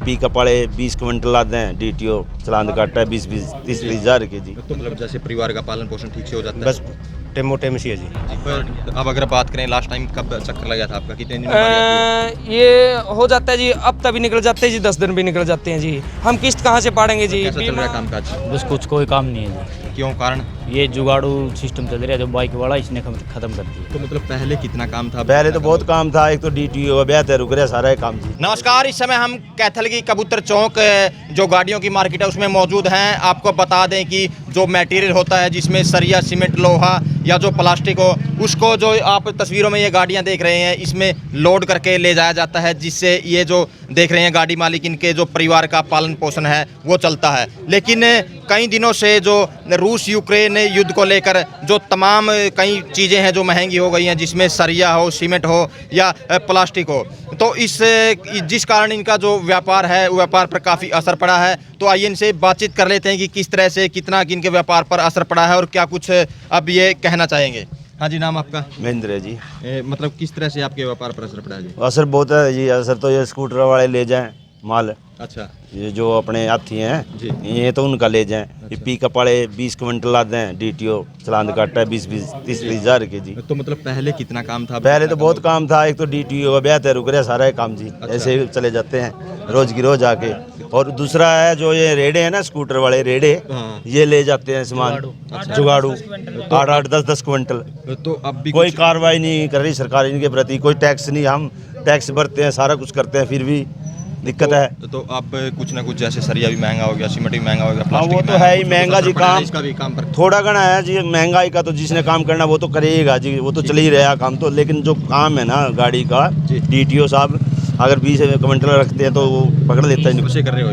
Pickup वाले 20 quintal लाते हैं, DTO चलान काटता है 20-30 हज़ार के जी। तो मतलब जैसे परिवार का पालन पोषण ठीक से हो जाता है? बस टेमो टेम से है जी। अब अगर बात करें लास्ट टाइम कब चक्कर लगा था आपका, कितने दिन में बारी आती है? ये हो जाता है जी, अब तभी निकल जाते हैं जी, 10 दिन भी निकल जाते हैं जी। हम किस्त कहाँ से पाड़ेंगे जी? कैसा चल रहा है कामकाज? बस कुछ कोई काम नहीं है जी। क्यों, कारण? ये जुगाड़ू सिस्टम चल रहा है जो बाइक वाला, इसने खत्म कर दिया। तो मतलब पहले कितना काम था? पहले तो बहुत काम था, एक तो DTO बेहतर रुक रहा सारा काम जी। नमस्कार, इस समय हम कैथल की कबूतर चौक जो गाड़ियों की मार्केट है उसमें मौजूद हैं। आपको बता दें कि जो मटेरियल होता है जिसमें सरिया, सीमेंट, लोहा या जो प्लास्टिक हो, उसको जो आप तस्वीरों में ये गाड़ियां देख रहे हैं इसमें लोड करके ले जाया जाता है, जिससे ये जो देख रहे हैं गाड़ी मालिक, इनके जो परिवार का पालन पोषण है वो चलता है। लेकिन कई दिनों से जो रूस यूक्रेन युद्ध को लेकर जो तमाम कई चीज़ें हैं जो महंगी हो गई हैं, जिसमें सरिया हो, सीमेंट हो या प्लास्टिक हो, तो जिस कारण इनका जो व्यापार है व्यापार पर काफ़ी असर पड़ा है। तो आइए इनसे बातचीत कर लेते हैं कि किस तरह से कितना इनके व्यापार पर असर पड़ा है और क्या कुछ अब ये कहना चाहेंगे। हाँ जी, नाम आपका? महेंद्र है जी। मतलब किस तरह से आपके व्यापार पर असर पड़ा है जी? असर बहुत है जी। असर तो ये स्कूटर वाले ले जाएं माल, अच्छा ये जो अपने हाथी हैं जी, ये तो उनका ले जाएं। ये अच्छा। पिकअप वाले 20 क्विंटल लाते हैं, DTO चलान काटता है 20-30 हज़ार के जी। तो मतलब पहले कितना काम था? पहले तो बहुत काम था, एक तो DTO बेहतर रुक रहा सारा काम जी। ऐसे ही चले जाते हैं रोज की रोज आके। और दूसरा है जो ये रेडे हैं ना, स्कूटर वाले रेडे, हाँ। ये ले जाते हैं सामान जुगाड़ू 8-8, 10-10 क्विंटल। तो अब भी कोई कार्रवाई नहीं कर रही सरकार इनके प्रति, कोई टैक्स नहीं। हम टैक्स भरते हैं, सारा कुछ करते हैं, फिर भी दिक्कत है। तो अब कुछ ना कुछ जैसे सरिया भी महंगा हो गया, सीमेंट भी महंगा हो गया, हाँ, प्लास्टिक वो भी तो है ही कुछ महंगा असर जी। पड़ा है काम इसका भी काम पर थोड़ा घना है जी महंगाई का, तो जिसने काम करना वो तो करेगा जी, वो तो चल ही रहा काम तो। लेकिन जो काम है ना गाड़ी का, DTO साहब अगर 20 क्विंटल रखते हैं तो वो पकड़ लेता है। से कर रहे हो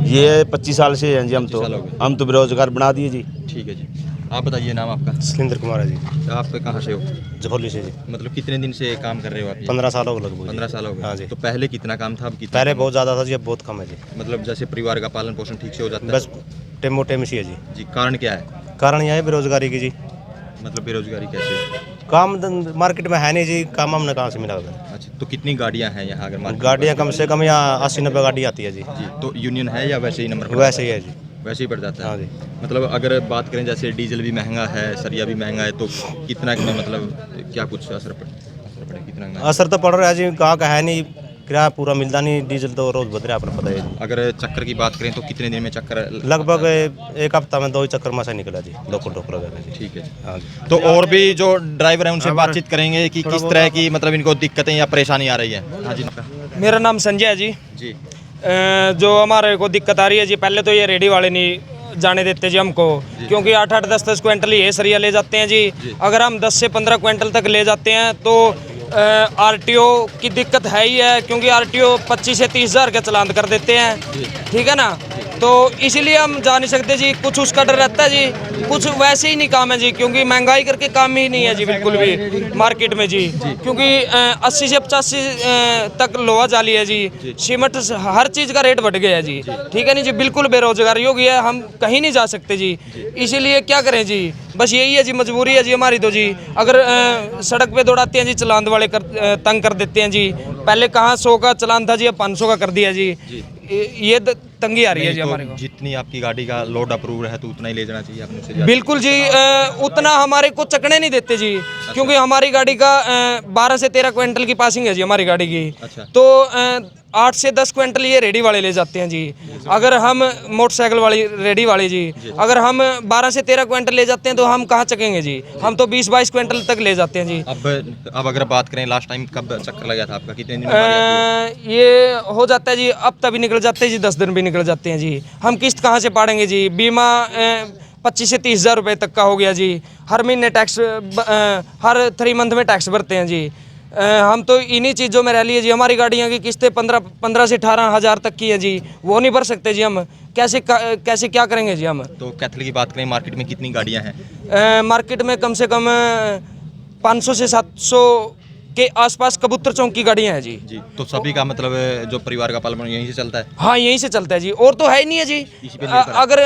ये 25 साल से हैं जी। हम 25 साल हो गए। हम तो बेरोजगार बना दिए जी। ठीक है जी। आप बताइए, नाम आपका? सुरेंद्र कुमार है जी। आप कहाँ से हो? जखोली से जी। मतलब कितने दिन से काम कर रहे हो आप ये? 15 साल हो गए लगभग। 15 साल हो गए। हाँ जी। तो पहले कितना काम था, अब कितना? पहले काम? बहुत ज़्यादा था जी, अब बहुत कम है जी। मतलब जैसे परिवार का पालन पोषण ठीक से हो जाता है? बस टेमो टेम से है जी। जी, कारण क्या है? कारण यह है बेरोजगारी की जी। मतलब बेरोजगारी कैसे? काम मार्केट में है नहीं जी, काम हमने कहाँ से मिला उधर? अच्छा, तो कितनी गाड़ियाँ हैं यहाँ अगर मार्केट में? गाड़ियाँ कम से कम यहाँ 80-90 गाड़ी आती है जी। जी, तो यूनियन है या वैसे ही नंबर पड़ वैसे ही है जी। जाता है? वैसे ही पड़ जाता है। हाँ जी। मतलब अगर बात करें जैसे डीजल भी महंगा है, सरिया भी महंगा है, तो कितना में मतलब क्या कुछ असर पड़े कितना में? असर तो पड़ रहा है जी, कहाँ का है नहीं, किराया पूरा मिलता नहीं, डीजल तो रोज बदल रहा है, आपको पता है जी। अगर चक्कर की बात करें तो कितने दिन में चक्कर? लगभग एक हफ्ता में 2 ही चक्कर में से निकला जी, लोकल ठोकर वगैरह जी। ठीक है जी। हाँ जी। तो और भी जो ड्राइवर हैं उनसे बातचीत करेंगे कि किस तरह की मतलब इनको दिक्कतें या परेशानी आ रही है। हाँ जी। मेरा नाम संजय है जी। जी जो हमारे को दिक्कत आ रही है जी, पहले तो ये रेडी वाले नहीं जाने देते जी हमको, क्योंकि 8-8, 10-10 क्विंटल ये सरिया ले जाते हैं जी। अगर हम 10 से 15 क्विंटल तक ले जाते हैं तो RTO की दिक्कत है ही है, क्योंकि RTO 25 से 30 हज़ार का चालान कर देते हैं। ठीक है ना, तो इसीलिए हम जा नहीं सकते जी। कुछ उसका डर रहता है जी, कुछ वैसे ही नहीं काम है जी, क्योंकि महंगाई करके काम ही नहीं है जी बिल्कुल भी मार्केट में जी। क्योंकि 80 से 85 तक लोहा जाली है जी, सीमेंट हर चीज़ का रेट बढ़ गया है जी। ठीक है नहीं जी, बिल्कुल बेरोजगारी हो गई है, हम कहीं नहीं जा सकते जी। इसीलिए क्या करें जी, बस यही है जी, मजबूरी है जी हमारी तो जी। अगर सड़क पे दौड़ाते हैं जी, चालान वाले तंग कर देते हैं जी। पहले कहाँ 100 का चालान था जी, अब 500 का कर दिया जी। ये तंगी आ रही है जी हमारे को। जितनी आपकी गाड़ी का लोड अप्रूव है तो उतना ही ले जाना चाहिए आपने से? बिल्कुल जी, उतना हमारे को चकने नहीं देते जी, क्योंकि हमारी गाड़ी का 12 से 13 क्विंटल की पासिंग है जी हमारी गाड़ी की। अच्छा। तो 8 से 10 क्विंटल ये रेडी वाले ले जाते हैं जी। अगर हम मोटरसाइकिल वाली रेडी वाले जी, अगर हम 12 से 13 क्विंटल ले जाते हैं तो हम कहाँ चकेंगे जी, हम तो 20-22 क्विंटल तक ले जाते हैं जी। अब अगर बात करें लास्ट टाइम कब चक्कर लगा था आपका, कितने दिन में बारी आती है? ये हो जाता है जी, अब तभी निकल जाते हैं जी, 10 दिन भी निकल जाते हैं जी। हम किस्त कहाँ से पाड़ेंगे जी? बीमा 25 से 30 हज़ार रुपये तक का हो गया जी। हर महीने टैक्स, हर 3 मंथ में टैक्स भरते हैं जी। हम तो इन्हीं चीज़ों में रह लिए जी। हमारी गाड़ियाँ की किस्तें 15 से 18 हज़ार तक की हैं जी, वो नहीं भर सकते जी हम। कैसे क्या करेंगे जी हम? तो कैथल की बात करें, मार्केट में कितनी गाड़ियाँ हैं? मार्केट में कम से कम 500 से 700 के आसपास कबूतर चौक की गाड़ियाँ हैं जी। जी, तो सभी का मतलब जो परिवार का पालन यहीं से चलता है? हाँ, यहीं से चलता है जी, और तो है ही नहीं है जी। इसी पे निर्भर है? अगर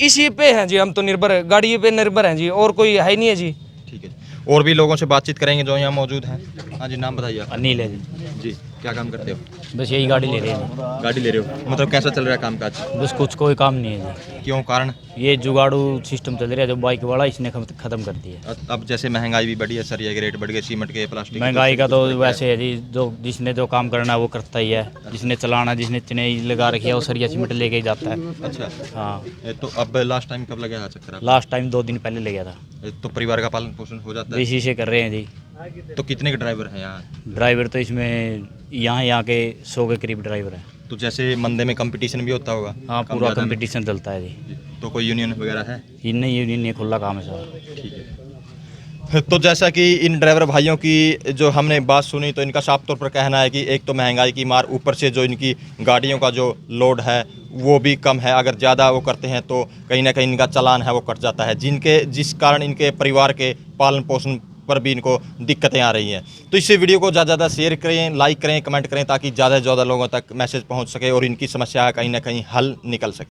इसी पे हैं जी, हम तो निर्भर, गाड़ी पे निर्भर हैं जी, और कोई है ही नहीं है जी। ठीक है। और भी लोगों से बातचीत करेंगे जो यहाँ मौजूद हैं। हाँ जी, नाम बताइए आप। अनिल है जी। जी, क्या काम करते हो? बस यही गाड़ी ले रहे हैं गाड़ी ले रहे हो, मतलब कैसा चल रहा है कामकाज? बस कुछ कोई काम नहीं है जी। क्यों, कारण? ये जुगाड़ू सिस्टम चल रहा है जो बाइक वाला, इसने ख़त्म कर दिया। अब जैसे महंगाई भी बढ़ी है, सरिया के रेट बढ़ गए, सीमेंट के, प्लास्टिक के, महंगाई का तो वैसे है जी, जो जिसने जो काम करना है वो करता ही है। जिसने चलाना, जिसने चेन्नई लगा रखी है वो सरिया सीमेंट लेके ही जाता है। अच्छा। हाँ, तो अब लास्ट टाइम कब लगा चक्कर आप? लास्ट टाइम 2 दिन पहले ले गया था। तो परिवार का पालन पोषण हो जाता है? इसी से कर रहे हैं जी। तो कितने के ड्राइवर हैं यहाँ? ड्राइवर तो इसमें यहाँ के 100 के करीब ड्राइवर हैं। तो जैसे मंदे में कंपटीशन भी होता होगा? हाँ, कम पूरा ज़्यादा में? कंपटीशन चलता है जी। तो कोई यूनियन वगैरह है? इन यूनियन ये खुला काम है सारा। ठीक है। तो जैसा कि इन ड्राइवर भाइयों की जो हमने बात सुनी, तो इनका साफ तौर पर कहना है कि एक तो महंगाई की मार, ऊपर से जो इनकी गाड़ियों का जो लोड है वो भी कम है। अगर ज़्यादा वो करते हैं तो कहीं ना कहीं इनका चालान है वो कट जाता है, जिस कारण इनके परिवार के पालन पोषण पर भी इनको दिक्कतें आ रही हैं। तो इस वीडियो को ज़्यादा से ज़्यादा शेयर करें, लाइक करें, कमेंट करें, ताकि ज़्यादा से ज़्यादा लोगों तक मैसेज पहुंच सके और इनकी समस्या कहीं ना कहीं हल निकल सके।